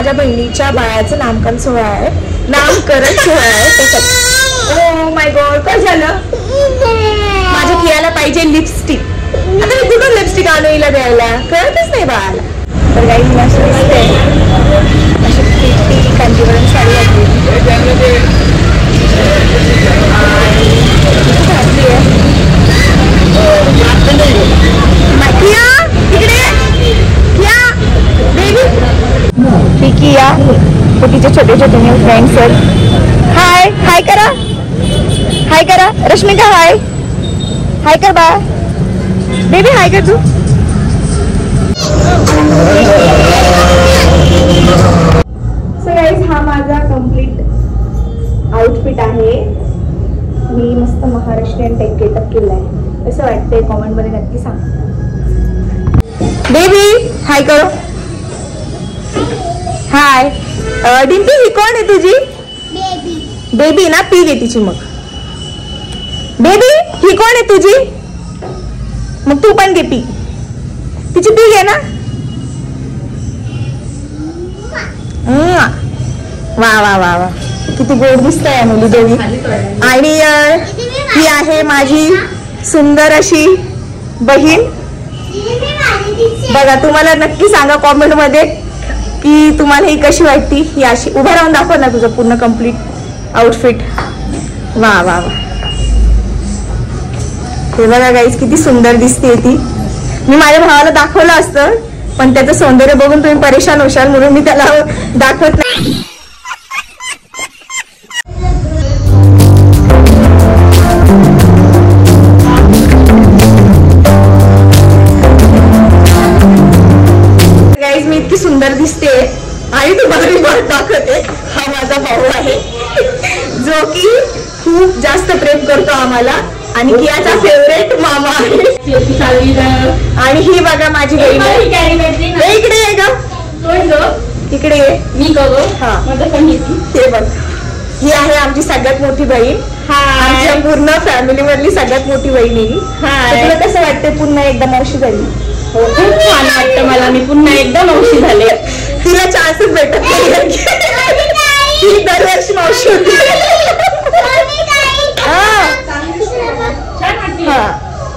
माझ्या बहिणीच्या बाळाचं नामकरण सोहळा आहे, नामकरण सोहळा आहे त्याच्यात। ओ माय गॉड, काय झालं? माझ्या कियाला पाहिजे लिपस्टिक। आता मी कुठून लिपस्टिक आणू हिला द्यायला, कळतच नाही बाळाला। तर काही अशी दिसते, अशी पिटी कांजीवरम साडी घातली किया, तो तिचे छोटे छोटे न्यू फ्रेंड्स आहेत। हाय हाय करा, हाय करा रश्मिका, हाय हाय कर बा बेबी, हाय कर तू। सो गाइस, हा माझा कंप्लीट आउटफिट आहे। मी मस्त महाराष्ट्रीयन टाइप गेटअप केलाय, कसं वाटतंय कमेंट मध्ये नक्की सांग। बेबी हाय करो, हाय। डिंपी, ही कोण आहे तुझी बेबी? बेबी ना, पी घे तिची मग। बेबी, ही कोण आहे तुझी? मग तू पण घे पी, तिची पी घे ना। वा वा वा वा, किती गोड दिसतंय मुली दोघी। आणि ही आहे माझी सुंदर अशी बहीण। बघा, तुम्हाला नक्की सांगा कॉमेंट मध्ये की तुम्हाला ही कशी वाटती। ही अशी उभा राहून दाखव ना तुझं पूर्ण कंप्लीट आउटफिट। वा वा वा, हे बघा गाईज किती सुंदर दिसते ती। मी माझ्या भावाला दाखवलं असतं, पण त्याचं सौंदर्य बघून तुम्ही परेशान होशाल, म्हणून मी त्याला दाखवत नाही। गाईज, मी इतकी सुंदर दिसते आणि तुम्हाला मी बघ दाखवते। हा माझा भाऊ आहे जो की खूप जास्त प्रेम करतो आम्हाला आणि कियाचा फेवरेट मामा आहे। आणि ही बघा माझी बहीण आहे, इकडे आहे का? इकडे मी करू, हा ते बघ। ही आहे आमची सगळ्यात मोठी बहीण, आमच्या पूर्ण फॅमिली मधली सगळ्यात मोठी बहीण आहे। तुला कसं वाटते पुन्हा एकदा मावशी झाली? हो, खूप छान वाटतं मला, मी पुन्हा एकदा मावशी झाले। तिला चान्सच भेटत नाही, ती दरवर्षी मावशी होती।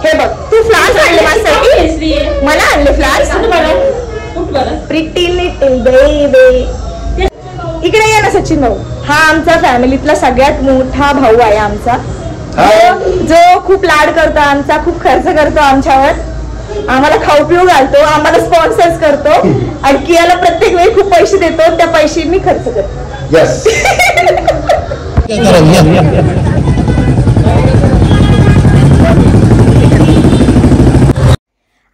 हे बघ, तू फ्लावर्स आणले माझ्यासाठी, मला आणले फ्लावर्स। प्रिटी लिटिल बेबी, इकडे ये ना सचिन भाऊ। हा आमचा फॅमिलीतला सगळ्यात मोठा भाऊ आहे आमचा, जो खूप लाड करतो आमचा, खूप खर्च करतो आमच्यावर, आम्हाला खाऊ पिऊ घालतो, आम्हाला स्पॉन्सर्स करतो आणि कियाला प्रत्येक वेळी खूप पैसे देतो, त्या पैसे मी खर्च करतो। यस।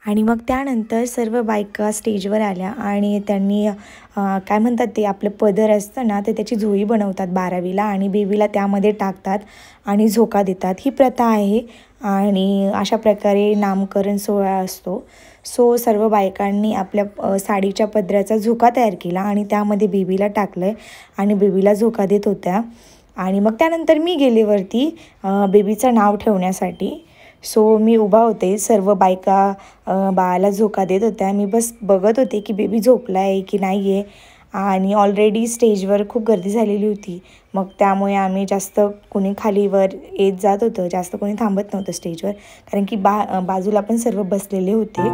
आणि मग त्यानंतर सर्व बायका स्टेजवर आल्या आणि त्यांनी काय म्हणतात ते आपलं पदर असतं ना, ते त्याची झोळी बनवतात 12वीला आणि बेबीला त्यामध्ये टाकतात आणि झोका देतात। ही प्रथा आहे आणि अशा प्रकारे नामकरण सोहळा असतो। सो सर्व बायकांनी आपल्या साडीच्या पदराचा झोका तयार केला आणि त्यामध्ये बेबीला टाकलं आणि बेबीला झोका देत होत्या। आणि मग त्यानंतर मी गेले वरती बेबीचं नाव ठेवण्यासाठी। सो मी उभा होते, सर्व बायका बाळाला झोका देत होत्या, मी बस बघत होते की बेबी झोपला आहे की नाही आहे। आणि ऑलरेडी स्टेजवर खूप गर्दी झालेली होती, मग त्यामुळे आम्ही जास्त कोणी खालीवर येत जात होतं, जास्त कोणी थांबत नव्हतं स्टेजवर, कारण की बाजूला पण सर्व बसलेले होते।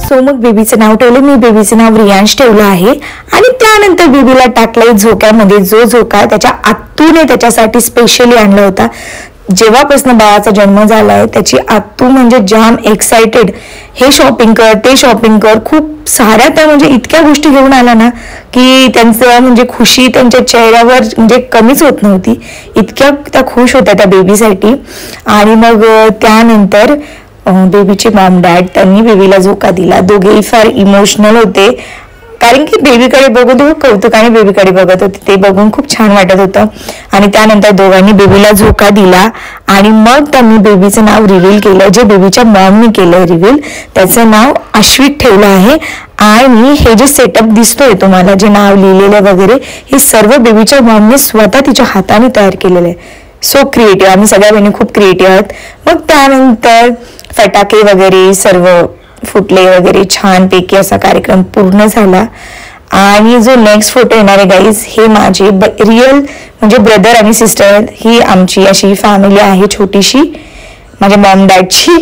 सो मग बेबीचं नाव ठेवलं, मी बेबीचं नाव रियांश ठेवलं आहे। आणि त्यानंतर बेबीला टाकलंय झोक्यामध्ये, जो झोका त्याच्या आत्तूने त्याच्यासाठी स्पेशली आणला होता। जेव्हापासून बाळाचा जन्म झालाय त्याची आत्तू म्हणजे जाम एक्साइटेड, हे शॉपिंग कर ते शॉपिंग कर, खूप साऱ्या त्या म्हणजे इतक्या गोष्टी घेऊन आल्या ना की त्यांचं म्हणजे खुशी त्यांच्या चेहऱ्यावर म्हणजे कमीच होत नव्हती, इतक्या त्या खुश होत्या त्या बेबीसाठी। आणि मग त्यानंतर बेबीचे मॉम डॅड त्यांनी बेबीला झोका दिला, दोघेही फार इमोशनल होते, कारण की बेबीकडे बघून खूप कौतुकाने बेबीकडे बघत होते, ते बघून खूप छान वाटत होतं. आणि त्यानंतर दोघांनी बेबीला झोका दिला आणि मग त्यांनी बेबीचं नाव रिव्हील केलं, जे बेबीच्या मॉमनी केलं रिव्हील. त्याचं नाव अश्वित ठेवलं आहे. आणि हे जे सेटअप दिसतोय तुम्हाला, जे नाव लिहिलेलं वगैरे, हे सर्व बेबीच्या मॉमने स्वतः तिच्या हाताने तयार केलेलं आहे. सो क्रिएटिव्ह, आम्ही सगळ्या बहिणी खूप क्रिएटिव्ह आहोत. मग त्यानंतर फटाके वगैरे सर्व फुटले वगैरे, छानपैकी असा कार्यक्रम पूर्ण झाला. आणि जो नेक्स्ट फोटो येणार आहे गाईज, हे माझे रिअल म्हणजे ब्रदर आणि सिस्टर, ही आमची अशी फॅमिली आहे छोटीशी, माझ्या मॉम डॅडची.